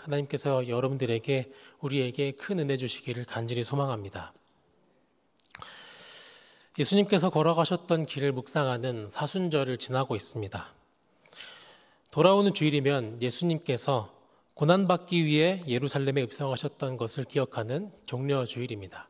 하나님께서 여러분들에게 우리에게 큰 은혜 주시기를 간절히 소망합니다. 예수님께서 걸어가셨던 길을 묵상하는 사순절을 지나고 있습니다. 돌아오는 주일이면 예수님께서 고난받기 위해 예루살렘에 입성하셨던 것을 기억하는 종려주일입니다.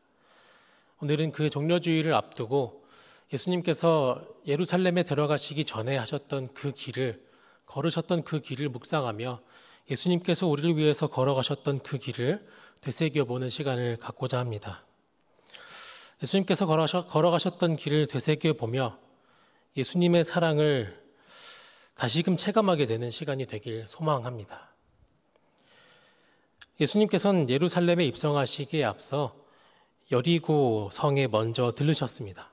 오늘은 그 종려주일을 앞두고 예수님께서 예루살렘에 들어가시기 전에 하셨던 그 길을, 걸으셨던 그 길을 묵상하며 예수님께서 우리를 위해서 걸어가셨던 그 길을 되새겨보는 시간을 갖고자 합니다. 예수님께서 걸어가셨던 길을 되새겨보며 예수님의 사랑을 다시금 체감하게 되는 시간이 되길 소망합니다. 예수님께서는 예루살렘에 입성하시기에 앞서 여리고 성에 먼저 들르셨습니다.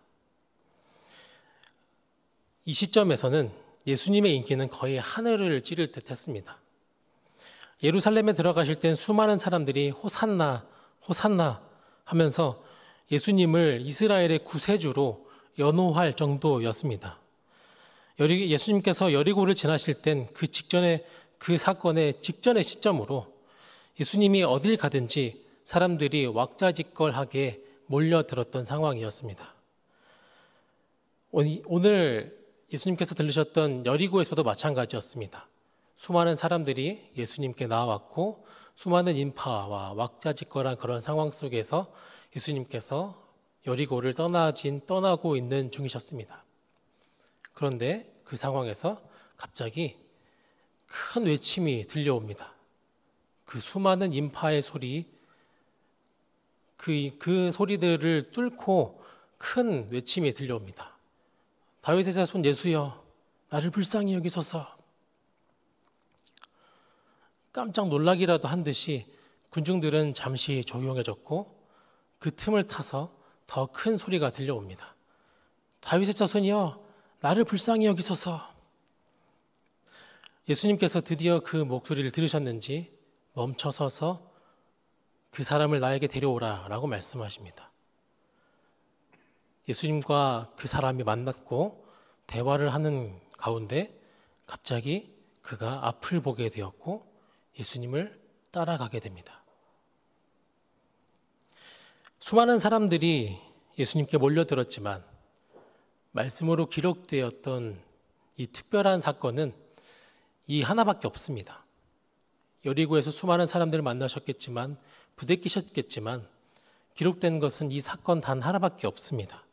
이 시점에서는 예수님의 인기는 거의 하늘을 찌를 듯 했습니다. 예루살렘에 들어가실 땐 수많은 사람들이 호산나, 호산나 하면서 예수님을 이스라엘의 구세주로 연호할 정도였습니다. 예수님께서 여리고를 지나실 땐 그 직전에, 그 사건의 직전의 시점으로 예수님이 어딜 가든지 사람들이 왁자지껄하게 몰려들었던 상황이었습니다. 오늘 예수님께서 들르셨던 여리고에서도 마찬가지였습니다. 수많은 사람들이 예수님께 나왔고 수많은 인파와 왁자지껄한 그런 상황 속에서 예수님께서 여리고를 떠나고 있는 중이셨습니다. 그런데 그 상황에서 갑자기 큰 외침이 들려옵니다. 그 수많은 인파의 소리, 그 소리들을 뚫고 큰 외침이 들려옵니다. 다윗의 자손 예수여, 나를 불쌍히 여기소서. 깜짝 놀라기라도 한 듯이 군중들은 잠시 조용해졌고 그 틈을 타서 더 큰 소리가 들려옵니다. 다윗의 자손이여, 나를 불쌍히 여기소서. 예수님께서 드디어 그 목소리를 들으셨는지 멈춰서서 그 사람을 나에게 데려오라 라고 말씀하십니다. 예수님과 그 사람이 만났고 대화를 하는 가운데 갑자기 그가 앞을 보게 되었고 예수님을 따라가게 됩니다. 수많은 사람들이 예수님께 몰려들었지만 말씀으로 기록되었던 이 특별한 사건은 이 하나밖에 없습니다. 여리고에서 수많은 사람들을 만나셨겠지만 부대끼셨겠지만 기록된 것은 이 사건 단 하나밖에 없습니다.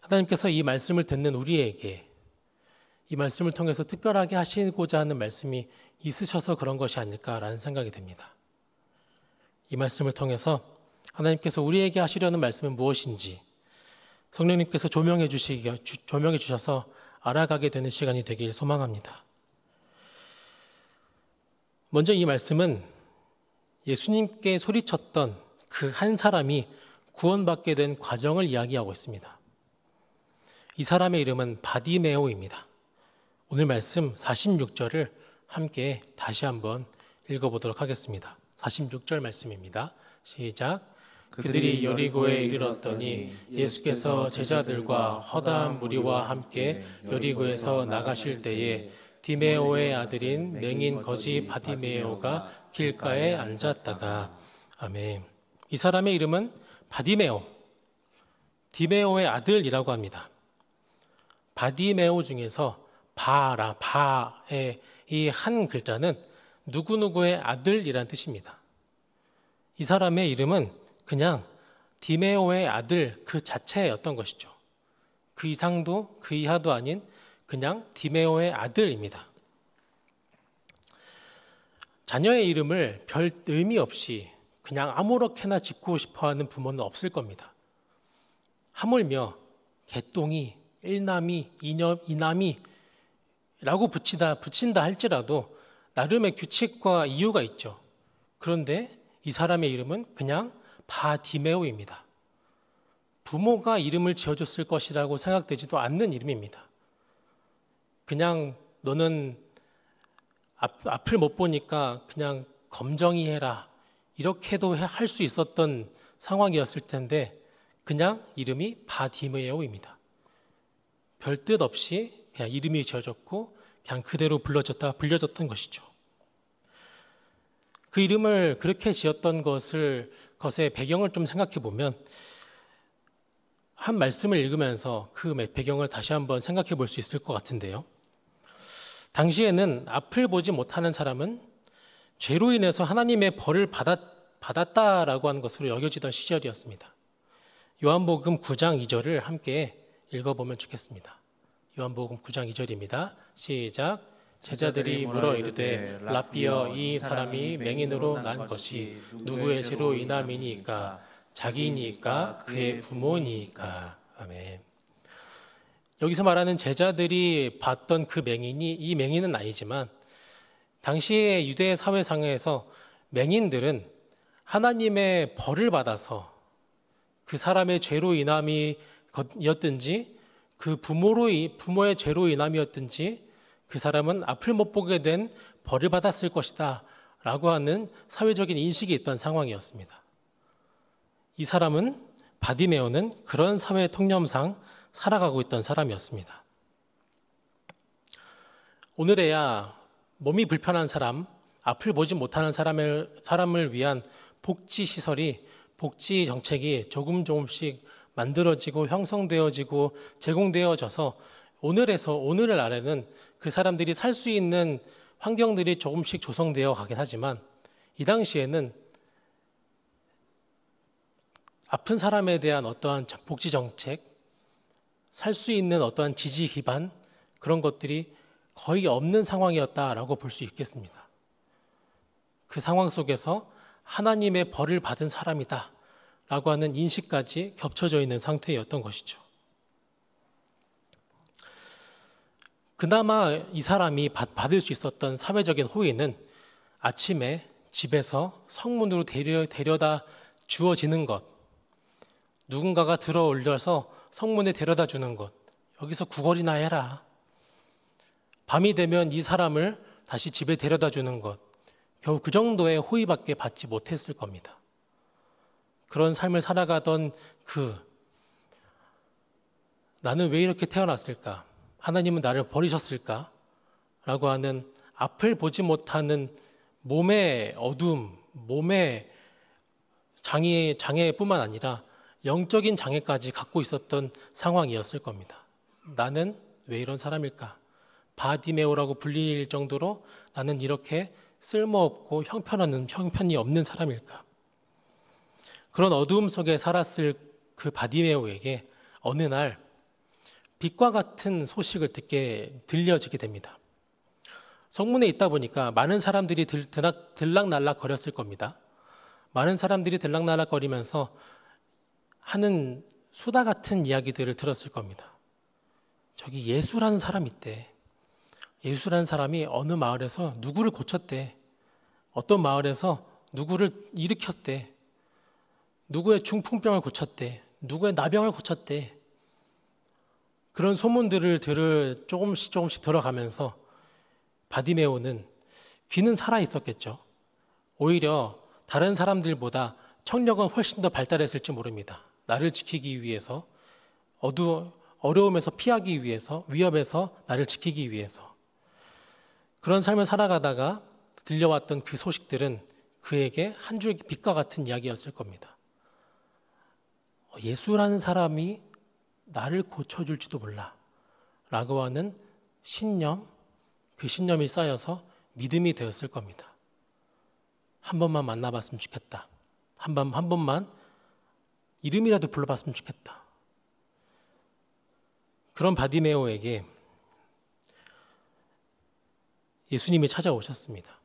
하나님께서 이 말씀을 듣는 우리에게 이 말씀을 통해서 특별하게 하시고자 하는 말씀이 있으셔서 그런 것이 아닐까라는 생각이 듭니다. 이 말씀을 통해서 하나님께서 우리에게 하시려는 말씀은 무엇인지 성령님께서 조명해 주셔서 알아가게 되는 시간이 되길 소망합니다. 먼저 이 말씀은 예수님께 소리쳤던 그 한 사람이 구원받게 된 과정을 이야기하고 있습니다. 이 사람의 이름은 바디메오입니다. 오늘 말씀 46절을 함께 다시 한번 읽어보도록 하겠습니다. 46절 말씀입니다. 시작. 그들이 여리고에 이르렀더니 예수께서 제자들과 허다한 무리와 함께 여리고에서 나가실 때에 디메오의 아들인 맹인 거지 바디메오가 길가에 앉았다가. 아멘. 이 사람의 이름은 바디메오, 디메오의 아들이라고 합니다. 바디메오 중에서 바의 이 한 글자는 누구누구의 아들이란 뜻입니다. 이 사람의 이름은 그냥 디메오의 아들 그 자체였던 것이죠. 그 이상도 그 이하도 아닌 그냥 디메오의 아들입니다. 자녀의 이름을 별 의미 없이 그냥 아무렇게나 짓고 싶어하는 부모는 없을 겁니다. 하물며 개똥이, 일남이, 이남이라고 붙인다 할지라도 나름의 규칙과 이유가 있죠. 그런데 이 사람의 이름은 그냥 바디메오입니다. 부모가 이름을 지어줬을 것이라고 생각되지도 않는 이름입니다. 그냥 너는 앞을 못 보니까 그냥 검정이 해라 이렇게도 할 수 있었던 상황이었을 텐데 그냥 이름이 바디메오입니다. 별 뜻 없이 그냥 이름이 지어졌고 그냥 그대로 불려졌던 것이죠. 그 이름을 그렇게 지었던 것의 배경을 좀 생각해 보면 한 말씀을 읽으면서 그 배경을 다시 한번 생각해 볼 수 있을 것 같은데요. 당시에는 앞을 보지 못하는 사람은 죄로 인해서 하나님의 벌을 받았다라고 하는 것으로 여겨지던 시절이었습니다. 요한복음 9장 2절을 함께 읽어보면 좋겠습니다. 요한복음 9장 2절입니다. 시작. 제자들이 물어 이르되 랍비여, 이 사람이 맹인으로 난 것이 누구의 죄로 인함이니이까? 자기니이까 그의 부모니이까? 아멘. 여기서 말하는 제자들이 봤던 그 맹인이 이 맹인은 아니지만 당시의 유대 사회상에서 맹인들은 하나님의 벌을 받아서 그 사람의 죄로 인함이었든지 그 부모의 죄로 인함이었든지 그 사람은 앞을 못 보게 된 벌을 받았을 것이다 라고 하는 사회적인 인식이 있던 상황이었습니다. 이 사람은, 바디메오는 그런 사회 통념상 살아가고 있던 사람이었습니다. 오늘에야 몸이 불편한 사람, 앞을 보지 못하는 사람을 위한 복지시설이, 복지 정책이 조금씩 만들어지고 형성되어지고 제공되어져서 오늘 아래는 그 사람들이 살 수 있는 환경들이 조금씩 조성되어 가긴 하지만 이 당시에는 아픈 사람에 대한 어떠한 복지 정책, 살 수 있는 어떠한 지지 기반, 그런 것들이 거의 없는 상황이었다라고 볼 수 있겠습니다. 그 상황 속에서 하나님의 벌을 받은 사람이다 라고 하는 인식까지 겹쳐져 있는 상태였던 것이죠. 그나마 이 사람이 받을 수 있었던 사회적인 호의는 아침에 집에서 성문으로 데려다 주어지는 것, 누군가가 들어 올려서 성문에 데려다 주는 것, 여기서 구걸이나 해라. 밤이 되면 이 사람을 다시 집에 데려다 주는 것, 겨우 그 정도의 호의밖에 받지 못했을 겁니다. 그런 삶을 살아가던 나는 왜 이렇게 태어났을까? 하나님은 나를 버리셨을까? 라고 하는 앞을 보지 못하는 몸의 어두움, 몸의 장애뿐만 아니라 영적인 장애까지 갖고 있었던 상황이었을 겁니다. 나는 왜 이런 사람일까? 바디메오라고 불릴 정도로 나는 이렇게 쓸모없고 형편이 없는 사람일까? 그런 어두움 속에 살았을 그 바디메오에게 어느 날 빛과 같은 소식을 들려지게 됩니다. 성문에 있다 보니까 많은 사람들이 들락날락 거렸을 겁니다. 많은 사람들이 들락날락 거리면서 하는 수다 같은 이야기들을 들었을 겁니다. 저기 예수라는 사람이 있대. 예수라는 사람이 어느 마을에서 누구를 고쳤대. 어떤 마을에서 누구를 일으켰대. 누구의 중풍병을 고쳤대. 누구의 나병을 고쳤대. 그런 소문들을 조금씩 들어가면서 바디메오는 귀는 살아 있었겠죠. 오히려 다른 사람들보다 청력은 훨씬 더 발달했을지 모릅니다. 나를 지키기 위해서, 어려움에서 피하기 위해서, 위협에서 나를 지키기 위해서. 그런 삶을 살아가다가 들려왔던 그 소식들은 그에게 한 줄기 빛과 같은 이야기였을 겁니다. 예수라는 사람이 나를 고쳐줄지도 몰라 라고 하는 신념, 그 신념이 쌓여서 믿음이 되었을 겁니다. 한 번만 만나봤으면 좋겠다. 한 번만 이름이라도 불러봤으면 좋겠다. 그런 바디메오에게 예수님이 찾아오셨습니다.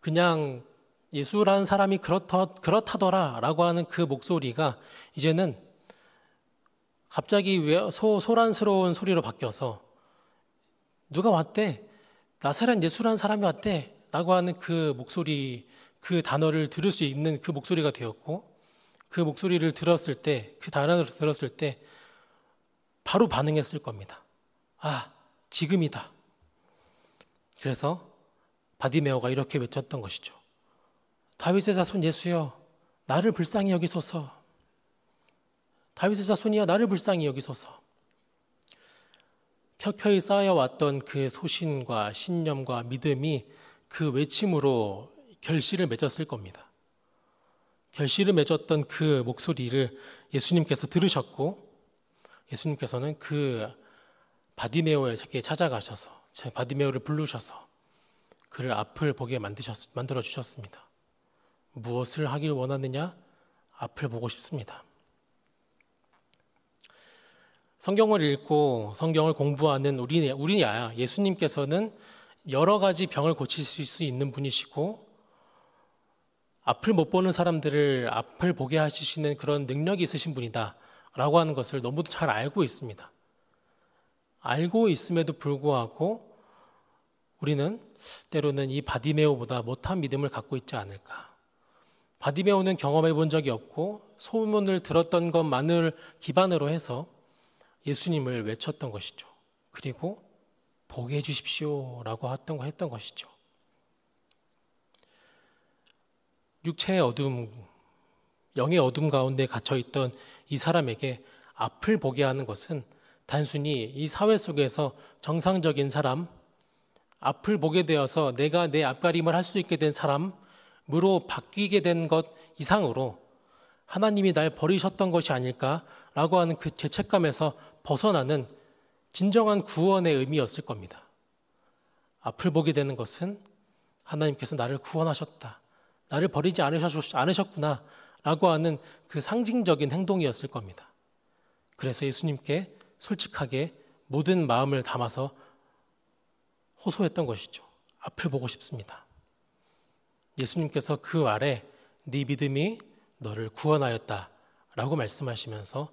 그냥 예수라는 사람이 그렇다더라 라고 하는 그 목소리가 이제는 갑자기 소란스러운 소리로 바뀌어서 누가 왔대? 나사렛 예수라는 사람이 왔대? 라고 하는 그 목소리, 그 단어를 들을 수 있는 그 목소리가 되었고, 그 목소리를 들었을 때, 그 단어를 들었을 때 바로 반응했을 겁니다. 아, 지금이다. 그래서 바디메오가 이렇게 외쳤던 것이죠. 다윗의 자손 예수여, 나를 불쌍히 여기소서. 다윗의 자손이여, 나를 불쌍히 여기소서. 켜켜이 쌓여왔던 그 소신과 신념과 믿음이 그 외침으로 결실을 맺었을 겁니다. 결실을 맺었던 그 목소리를 예수님께서 들으셨고, 예수님께서는 그 바디메오에게 찾아가셔서 바디메오를 부르셔서 그를 앞을 보게 만들어 주셨습니다. 무엇을 하길 원하느냐? 앞을 보고 싶습니다. 성경을 읽고 성경을 공부하는 우리야 예수님께서는 여러 가지 병을 고치실 수 있는 분이시고, 앞을 못 보는 사람들을 앞을 보게 하시는 그런 능력이 있으신 분이다 라고 하는 것을 너무도 잘 알고 있습니다. 알고 있음에도 불구하고 우리는 때로는 이 바디메오보다 못한 믿음을 갖고 있지 않을까. 바디메오는 경험해 본 적이 없고 소문을 들었던 것만을 기반으로 해서 예수님을 외쳤던 것이죠. 그리고 보게 해주십시오 라고 했던 것이죠. 육체의 어둠, 영의 어둠 가운데 갇혀있던 이 사람에게 앞을 보게 하는 것은 단순히 이 사회 속에서 정상적인 사람, 앞을 보게 되어서 내가 내 앞가림을 할 수 있게 된 사람으로 바뀌게 된 것 이상으로 하나님이 날 버리셨던 것이 아닐까라고 하는 그 죄책감에서 벗어나는 진정한 구원의 의미였을 겁니다. 앞을 보게 되는 것은 하나님께서 나를 구원하셨다, 나를 버리지 않으셨구나 라고 하는 그 상징적인 행동이었을 겁니다. 그래서 예수님께 솔직하게 모든 마음을 담아서 호소했던 것이죠. 앞을 보고 싶습니다. 예수님께서 그 말에 네 믿음이 너를 구원하였다 라고 말씀하시면서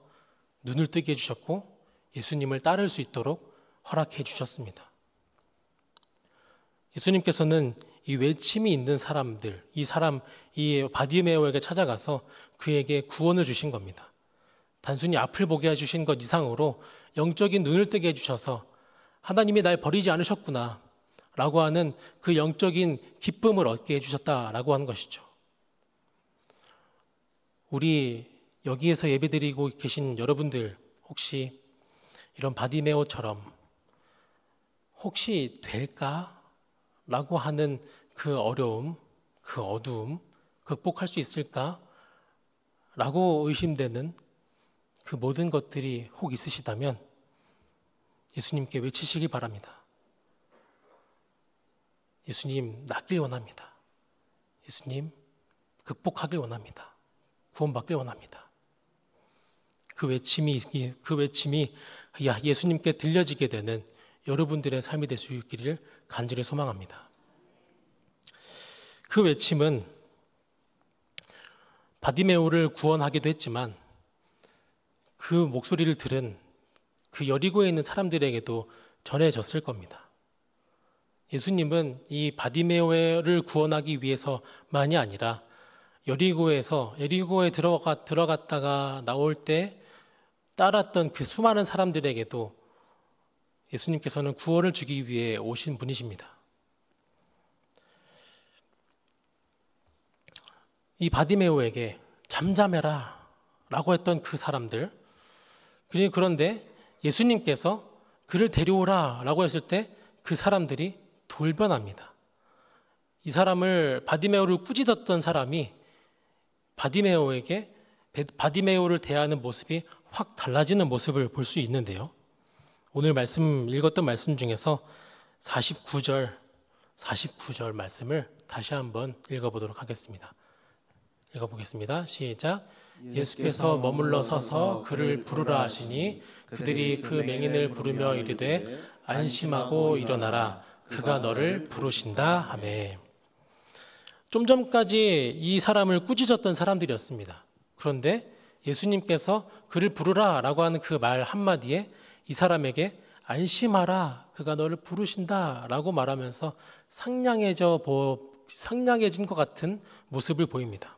눈을 뜨게 해주셨고 예수님을 따를 수 있도록 허락해 주셨습니다. 예수님께서는 이 외침이 있는 사람들, 이 바디메오에게 찾아가서 그에게 구원을 주신 겁니다. 단순히 앞을 보게 해주신 것 이상으로 영적인 눈을 뜨게 해주셔서 하나님이 날 버리지 않으셨구나 라고 하는 그 영적인 기쁨을 얻게 해주셨다라고 하는 것이죠. 우리 여기에서 예배드리고 계신 여러분들 혹시 이런 바디메오처럼 혹시 될까? 라고 하는 그 어려움, 그 어두움 극복할 수 있을까? 라고 의심되는 그 모든 것들이 혹 있으시다면 예수님께 외치시기 바랍니다. 예수님, 낫길 원합니다. 예수님, 극복하길 원합니다. 구원받길 원합니다. 그 외침이 예수님께 들려지게 되는 여러분들의 삶이 될 수 있기를 간절히 소망합니다. 그 외침은 바디메오를 구원하기도 했지만 그 목소리를 들은 그 여리고에 있는 사람들에게도 전해졌을 겁니다. 예수님은 이 바디메오를 구원하기 위해서만이 아니라 여리고에 들어갔다가 나올 때 따랐던 그 수많은 사람들에게도 예수님께서는 구원을 주기 위해 오신 분이십니다. 이 바디메오에게 잠잠해라 라고 했던 그 사람들, 그런데 예수님께서 그를 데려오라 라고 했을 때 그 사람들이 돌변합니다. 이 사람을 바디메오를 꾸짖었던 사람이 바디메오를 대하는 모습이 확 달라지는 모습을 볼 수 있는데요. 오늘 읽었던 말씀 중에서 49절 말씀을 다시 한번 읽어보도록 하겠습니다. 읽어보겠습니다. 시작. 예수께서 머물러 서서 그를 부르라 하시니 그들이 그 맹인을 부르며 이르되 안심하고 일어나라 그가 너를 부르신다 하매. 좀 전까지 이 사람을 꾸짖었던 사람들이었습니다. 그런데 예수님께서 그를 부르라 라고 하는 그 말 한마디에 이 사람에게 안심하라 그가 너를 부르신다 라고 말하면서 상냥해진 것 같은 모습을 보입니다.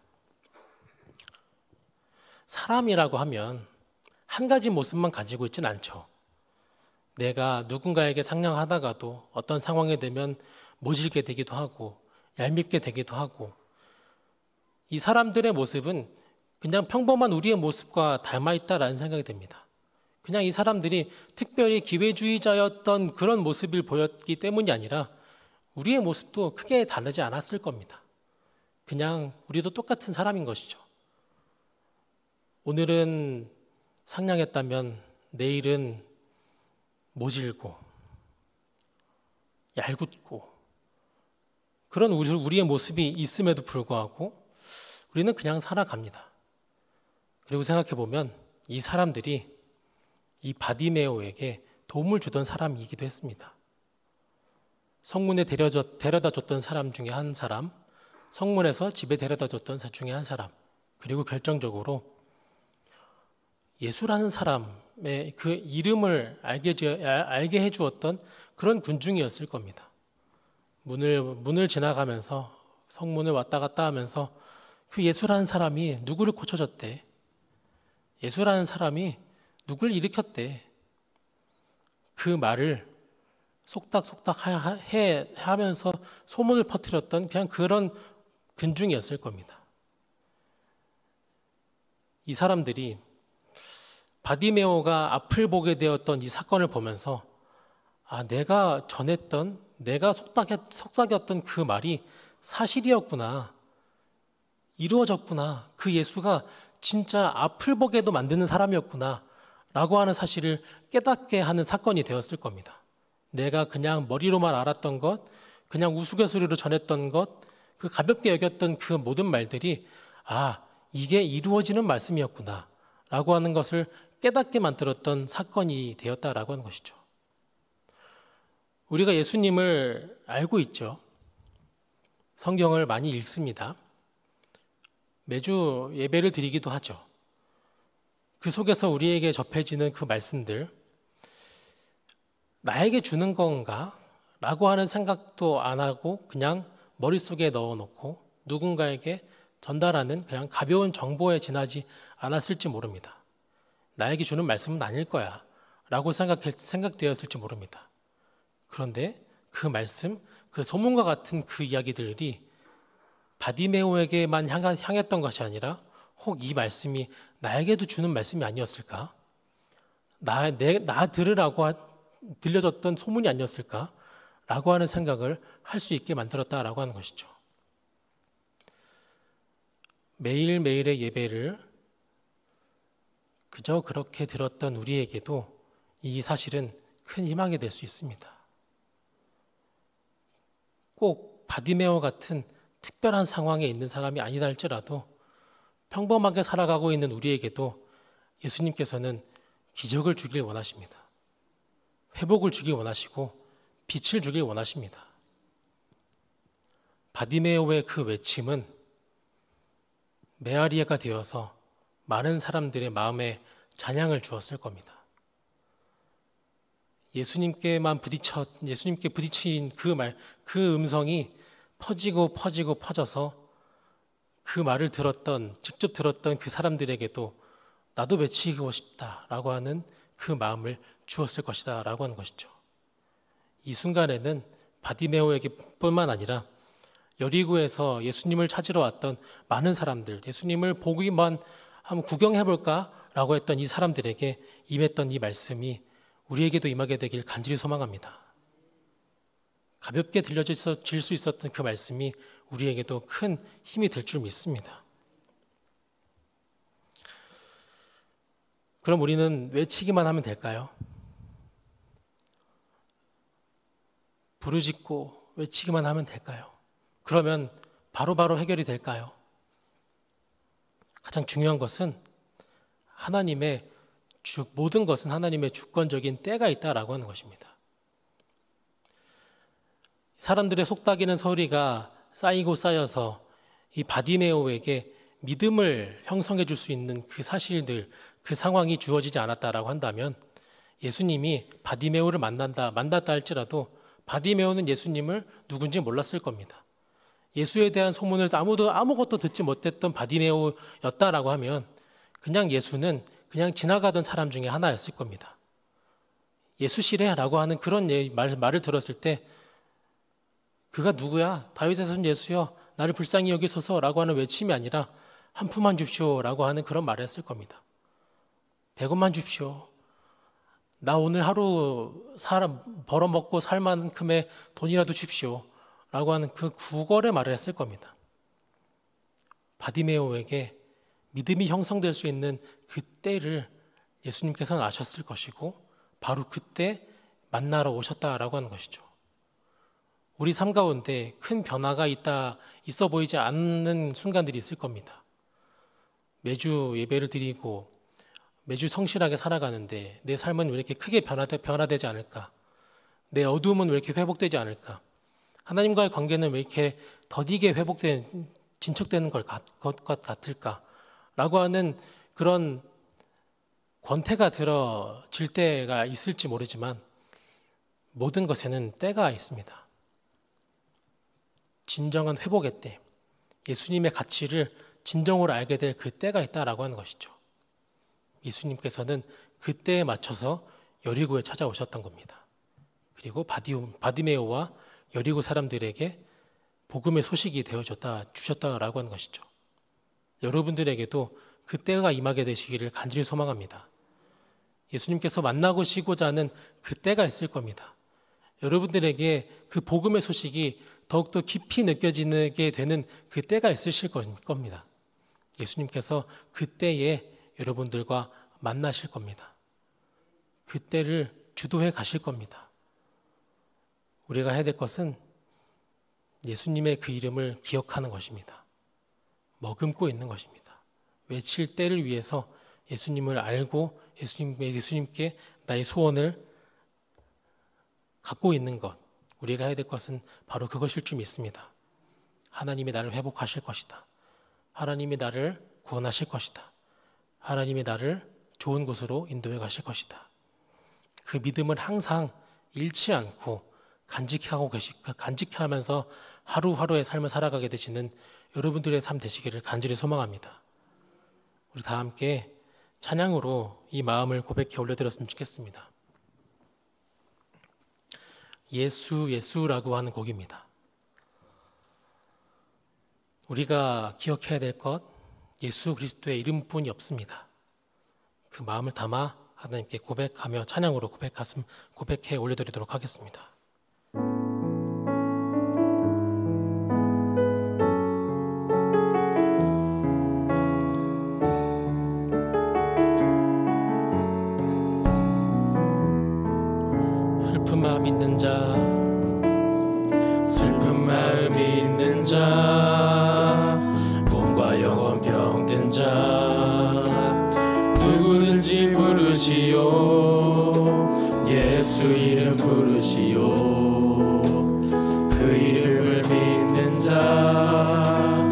사람이라고 하면 한 가지 모습만 가지고 있진 않죠. 내가 누군가에게 상냥하다가도 어떤 상황에 되면 모질게 되기도 하고 얄밉게 되기도 하고, 이 사람들의 모습은 그냥 평범한 우리의 모습과 닮아있다라는 생각이 듭니다. 그냥 이 사람들이 특별히 기회주의자였던 그런 모습을 보였기 때문이 아니라 우리의 모습도 크게 다르지 않았을 겁니다. 그냥 우리도 똑같은 사람인 것이죠. 오늘은 상냥했다면 내일은 모질고 얄궂고 그런 우리의 모습이 있음에도 불구하고 우리는 그냥 살아갑니다. 그리고 생각해보면 이 사람들이 이 바디메오에게 도움을 주던 사람이기도 했습니다. 성문에 데려다 줬던 사람 중에 한 사람, 성문에서 집에 데려다 줬던 사람 중에 한 사람, 그리고 결정적으로 예수라는 사람의 그 이름을 알게 해주었던 그런 군중이었을 겁니다. 문을 지나가면서 성문을 왔다 갔다 하면서 그 예수라는 사람이 누구를 고쳐줬대. 예수라는 사람이 누구를 일으켰대. 그 말을 속닥속닥 하면서 소문을 퍼뜨렸던 그냥 그런 군중이었을 겁니다. 이 사람들이 바디메오가 앞을 보게 되었던 이 사건을 보면서 내가 전했던, 내가 속삭였던 그 말이 사실이었구나. 이루어졌구나. 그 예수가 진짜 앞을 보게도 만드는 사람이었구나. 라고 하는 사실을 깨닫게 하는 사건이 되었을 겁니다. 내가 그냥 머리로만 알았던 것, 그냥 우스갯소리로 전했던 것, 그 가볍게 여겼던 그 모든 말들이 이게 이루어지는 말씀이었구나. 라고 하는 것을 깨닫게 만들었던 사건이 되었다라고 하는 것이죠. 우리가 예수님을 알고 있죠. 성경을 많이 읽습니다. 매주 예배를 드리기도 하죠. 그 속에서 우리에게 접해지는 그 말씀들, 나에게 주는 건가? 라고 하는 생각도 안 하고 그냥 머릿속에 넣어놓고 누군가에게 전달하는 그냥 가벼운 정보에 지나지 않았을지 모릅니다. 나에게 주는 말씀은 아닐 거야 라고 생각되었을지 모릅니다. 그런데 그 말씀, 그 소문과 같은 그 이야기들이 바디메오에게만 향했던 것이 아니라 혹 이 말씀이 나에게도 주는 말씀이 아니었을까? 나 들으라고 들려줬던 소문이 아니었을까? 라고 하는 생각을 할 수 있게 만들었다라고 하는 것이죠. 매일매일의 예배를 그저 그렇게 들었던 우리에게도 이 사실은 큰 희망이 될 수 있습니다. 꼭 바디메오 같은 특별한 상황에 있는 사람이 아니다 할지라도 평범하게 살아가고 있는 우리에게도 예수님께서는 기적을 주길 원하십니다. 회복을 주길 원하시고 빛을 주길 원하십니다. 바디메오의 그 외침은 메아리가 되어서 많은 사람들의 마음에 찬양을 주었을 겁니다. 예수님께 부딪힌 그 음성이 퍼져서 그 말을 직접 들었던 그 사람들에게도 나도 외치고 싶다라고 하는 그 마음을 주었을 것이다 라고 하는 것이죠. 이 순간에는 바디메오에게 뿐만 아니라 여리고에서 예수님을 찾으러 왔던 많은 사람들, 예수님을 보기만 한번 구경해볼까? 라고 했던 이 사람들에게 임했던 이 말씀이 우리에게도 임하게 되길 간절히 소망합니다. 가볍게 들려질 수 있었던 그 말씀이 우리에게도 큰 힘이 될 줄 믿습니다. 그럼 우리는 외치기만 하면 될까요? 부르짖고 외치기만 하면 될까요? 그러면 바로바로 해결이 될까요? 가장 중요한 것은 모든 것은 하나님의 주권적인 때가 있다라고 하는 것입니다. 사람들의 속닥이는 소리가 쌓이고 쌓여서 이 바디메오에게 믿음을 형성해 줄 수 있는 그 사실들, 그 상황이 주어지지 않았다라고 한다면 예수님이 바디메오를 만났다 할지라도 바디메오는 예수님을 누군지 몰랐을 겁니다. 예수에 대한 소문을 아무것도 듣지 못했던 바디메오였다라고 하면 그냥 예수는 그냥 지나가던 사람 중에 하나였을 겁니다. 예수시래? 라고 하는 그런 말을 들었을 때 그가 누구야? 다윗의 자손 예수여 나를 불쌍히 여기소서 라고 하는 외침이 아니라 한 푼만 줍시오 라고 하는 그런 말을 했을 겁니다. 100원만 줍시오. 나 오늘 하루 벌어먹고 살 만큼의 돈이라도 줍시오 라고 하는 그 구걸의 말을 했을 겁니다. 바디메오에게 믿음이 형성될 수 있는 그 때를 예수님께서는 아셨을 것이고 바로 그때 만나러 오셨다라고 하는 것이죠. 우리 삶 가운데 큰 변화가 있어 보이지 않는 순간들이 있을 겁니다. 매주 예배를 드리고 매주 성실하게 살아가는데 내 삶은 왜 이렇게 크게 변화되지 않을까? 내 어두움은 왜 이렇게 회복되지 않을까? 하나님과의 관계는 왜 이렇게 더디게 진척되는 것 같을까? 라고 하는 그런 권태가 들어질 때가 있을지 모르지만 모든 것에는 때가 있습니다. 진정한 회복의 때, 예수님의 가치를 진정으로 알게 될 그 때가 있다라고 하는 것이죠. 예수님께서는 그 때에 맞춰서 여리고에 찾아오셨던 겁니다. 그리고 바디메오와 여리고 사람들에게 복음의 소식이 주셨다라고 하는 것이죠. 여러분들에게도 그 때가 임하게 되시기를 간절히 소망합니다. 예수님께서 만나고시고자 하는 그 때가 있을 겁니다. 여러분들에게 그 복음의 소식이 더욱더 깊이 느껴지게 되는 그 때가 있으실 겁니다. 예수님께서 그 때에 여러분들과 만나실 겁니다. 그 때를 주도해 가실 겁니다. 우리가 해야 될 것은 예수님의 그 이름을 기억하는 것입니다. 머금고 있는 것입니다. 외칠 때를 위해서 예수님을 알고 예수님께 나의 소원을 갖고 있는 것, 우리가 해야 될 것은 바로 그것일 줄 믿습니다. 하나님이 나를 회복하실 것이다. 하나님이 나를 구원하실 것이다. 하나님이 나를 좋은 곳으로 인도해 가실 것이다. 그 믿음을 항상 잃지 않고 간직하면서 하루하루의 삶을 살아가게 되시는 여러분들의 삶 되시기를 간절히 소망합니다. 우리 다 함께 찬양으로 이 마음을 고백해 올려드렸으면 좋겠습니다. 예수 예수라고 하는 곡입니다. 우리가 기억해야 될 것, 예수 그리스도의 이름뿐이 없습니다. 그 마음을 담아 하나님께 고백하며 찬양으로 고백해 올려드리도록 하겠습니다. 슬픈 마음 있는 자, 몸과 영혼 병든 자, 누구든지 부르시오. 예수 이름 부르시오. 그 이름을 믿는 자,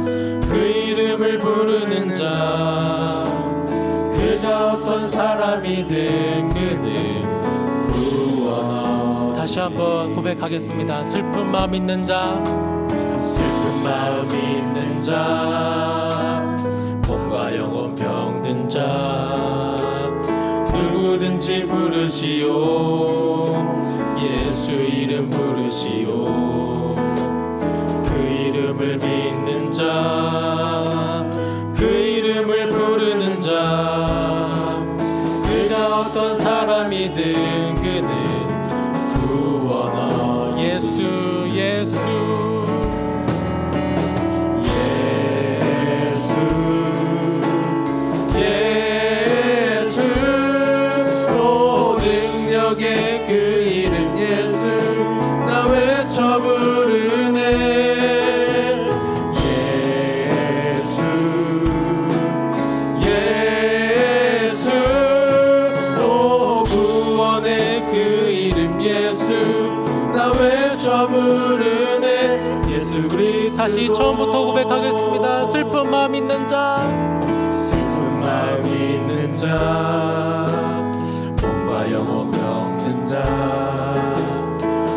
그 이름을 부르는 자, 그가 어떤 사람이든 그는 구원하오. 다시 한번 고백하겠습니다. 슬픈 마음 있는 자, 슬픈 마음 있는 자, 몸과 영혼 병든 자, 누구든지 부르시오. 예수 이름 부르시오. 그 이름을 믿는 자, 그 이름을 부르는 자, 그가 어떤 사람이든 그는 구원하오. 예수 예수 그 이름 예수 나 외쳐 부르네. 예수 예수 오 구원의 그 이름 예수 나 외쳐 부르네. 예수 그리스도. 다시 처음부터 고백하겠습니다. 슬픈 마음 있는 자, 슬픈 마음 있는 자, 몸과 영혼 자,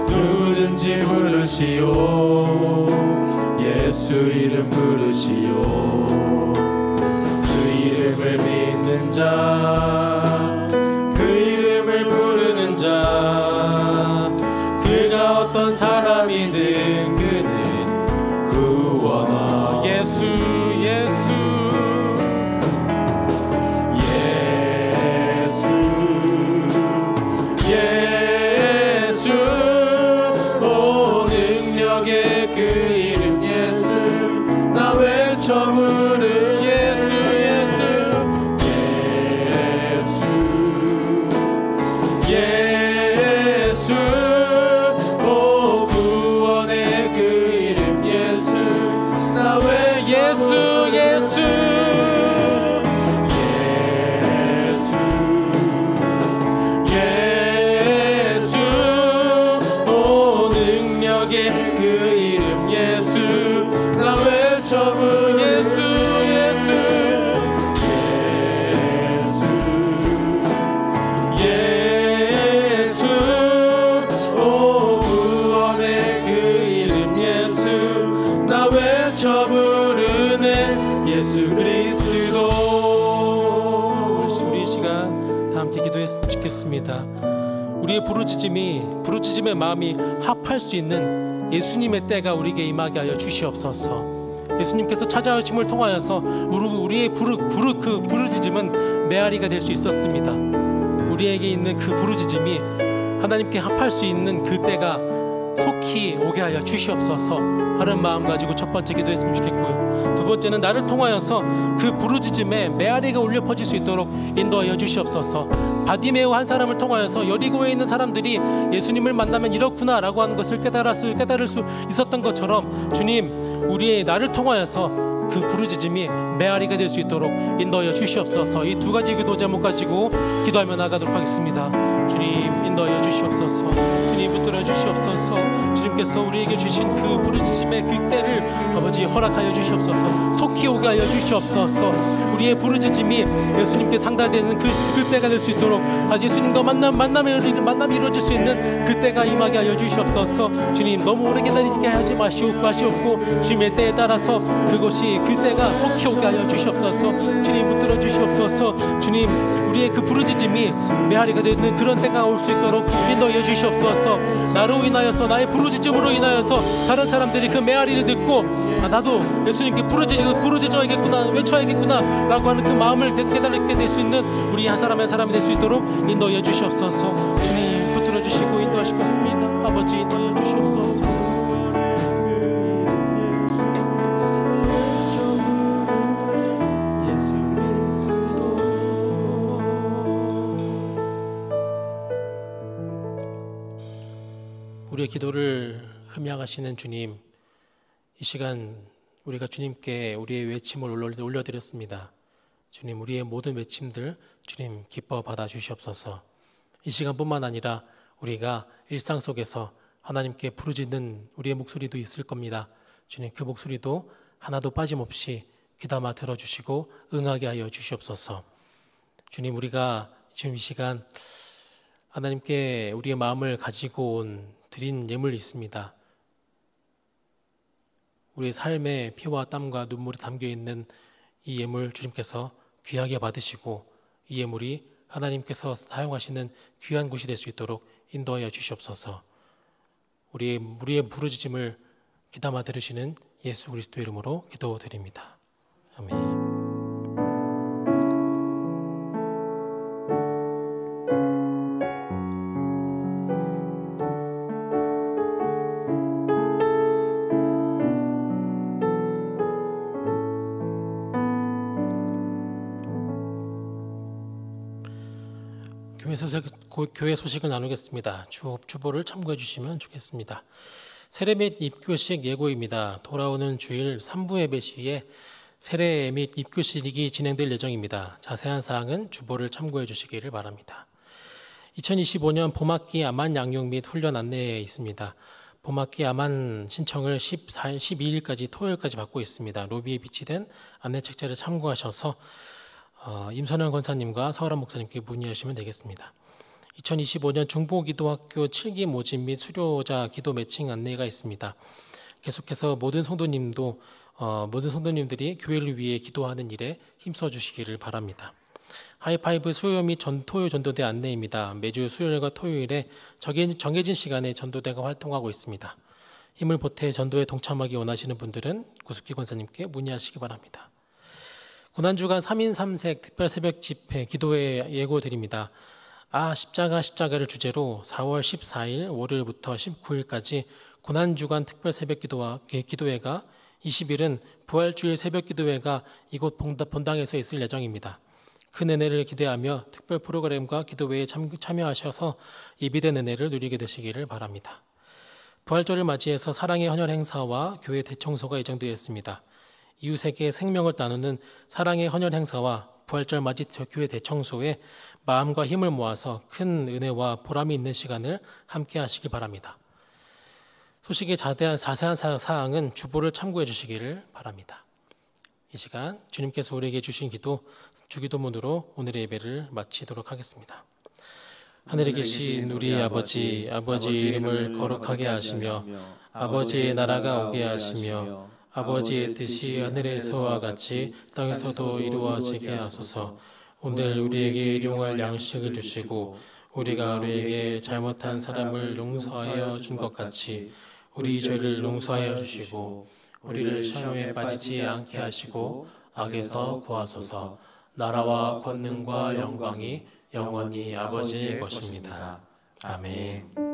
누구든지 부르시오. 예수 이름 부르시오. 그 이름을 믿는 자, 그 이름을 부르는 자, 그가 어떤 사람이든 그는 구원하오. 예수 예수 구원의 그 이름 예수 나 외쳐 부르는 예수 예수 예수 오 구원의 그 이름 예수 나 외쳐 부르는 예수 그리스도. 우리 시간 다 함께 기도했으면 좋겠습니다. 우리의 부르짖음의 마음이 합할 수 있는 예수님의 때가 우리에게 임하게 하여 주시옵소서. 예수님께서 찾아오심을 통하여서 우리의 그 부르짖음은 메아리가 될 수 있었습니다. 우리에게 있는 그 부르짖음이 하나님께 합할 수 있는 그 때가 속히 오게 하여 주시옵소서 하는 마음 가지고 첫 번째 기도했으면 좋겠고요. 두 번째는 나를 통하여서 그 부르짖음에 메아리가 울려 퍼질 수 있도록 인도하여 주시옵소서. 바디메오 한 사람을 통하여서 여리고에 있는 사람들이 예수님을 만나면 이렇구나 라고 하는 것을 깨달을 수 있었던 것처럼 주님, 우리의 나를 통하여서 그 부르짖음이 메아리가 될 수 있도록 인도하여 주시옵소서. 이 두 가지 기도 제목 가지고 기도하며 나가도록 하겠습니다. 주님 인도하여 주시옵소서. 주님 붙들어 주시옵소서. 주님께서 우리에게 주신 그 부르짖음의 그 때를 아버지 허락하여 주시옵소서. 속히 오게 하여 주시옵소서. 우리의 부르짖음이 예수님께 상달되는 그 때가 될 수 있도록 예수님과 만남이 이루어질 수 있는 그 때가 임하게 하여 주시옵소서. 주님 너무 오래 기다리게 하지 마시옵고 주님의 때에 따라서 그것이 그 때가 속히 오게 하여 주시옵소서. 주님 붙들어 주시옵소서. 주님 우리의 그 부르짖음이 메아리가 되는 그런 때가 올 수 있도록 인도하여 주시옵소서. 나로 인하여서 나의 부르짖음으로 인하여서 다른 사람들이 그 메아리를 듣고 나도 예수님께 부르짖어야겠구나 외쳐야겠구나 라고 하는 그 마음을 깨달게 될 수 있는 우리 한 사람의 사람이 될 수 있도록 인도하여 주시옵소서. 주님 붙들어 주시고 인도하시겠습니다. 아버지 인도하여 주시옵소서. 우리의 기도를 흠양하시는 주님, 이 시간 우리가 주님께 우리의 외침을 올려드렸습니다. 주님 우리의 모든 외침들 주님 기뻐 받아 주시옵소서. 이 시간뿐만 아니라 우리가 일상 속에서 하나님께 부르짖는 우리의 목소리도 있을 겁니다. 주님 그 목소리도 하나도 빠짐없이 귀담아 들어주시고 응하게 하여 주시옵소서. 주님 우리가 지금 이 시간 하나님께 우리의 마음을 가지고 드린 예물이 있습니다. 우리의 삶에 피와 땀과 눈물이 담겨있는 이 예물 주님께서 귀하게 받으시고 이 예물이 하나님께서 사용하시는 귀한 곳이 될 수 있도록 인도하여 주시옵소서. 우리의 부르짖음을 귀담아 들으시는 예수 그리스도의 이름으로 기도드립니다. 아멘. 교회 소식을 나누겠습니다. 주보를 참고해 주시면 좋겠습니다. 세례 및 입교식 예고입니다. 돌아오는 주일 3부 예배 시에 세례 및 입교식이 진행될 예정입니다. 자세한 사항은 주보를 참고해 주시기를 바랍니다. 2025년 봄학기 암환 양육 및 훈련 안내에 있습니다. 봄학기 암환 신청을 12일까지 토요일까지 받고 있습니다. 로비에 비치된 안내 책자를 참고하셔서 임선영 권사님과 서울한 목사님께 문의하시면 되겠습니다. 2025년 중보기도학교 7기 모집 및 수료자 기도 매칭 안내가 있습니다. 계속해서 모든 성도님들이 교회를 위해 기도하는 일에 힘써 주시기를 바랍니다. 하이파이브 수요 및 토요 전도대 안내입니다. 매주 수요일과 토요일에 정해진 시간에 전도대가 활동하고 있습니다. 힘을 보태 전도에 동참하기 원하시는 분들은 구숙기 권사님께 문의하시기 바랍니다. 고난주간 3인 3색 특별 새벽 집회 기도회 예고드립니다. 십자가를 주제로 4월 14일 월요일부터 19일까지 고난주간 특별 새벽 기도회가 20일은 부활주일 새벽 기도회가 이곳 본당에서 있을 예정입니다. 큰 은혜를 기대하며 특별 프로그램과 기도회에 참여하셔서 예비된 은혜를 누리게 되시기를 바랍니다. 부활절을 맞이해서 사랑의 헌혈 행사와 교회 대청소가 예정되어 있습니다. 이웃에게 생명을 나누는 사랑의 헌혈 행사와 부활절 맞이 교회 대청소에 마음과 힘을 모아서 큰 은혜와 보람이 있는 시간을 함께 하시기 바랍니다. 소식의 자세한 사항은 주보를 참고해 주시기를 바랍니다. 이 시간 주님께서 우리에게 주신 주기도문으로 오늘의 예배를 마치도록 하겠습니다. 하늘에 계신 우리 아버지 이름을 거룩하게 하시며 아버지의 나라가 오게 하시며 아버지의 뜻이 하늘에서와 같이 땅에서도 이루어지게 하소서. 오늘 우리에게 일용할 양식을 주시고 우리가 우리에게 잘못한 사람을 용서하여 준 것 같이 우리 죄를 용서하여 주시고 우리를 시험에 빠지지 않게 하시고 악에서 구하소서. 나라와 권능과 영광이 영원히 아버지의 것입니다. 아멘.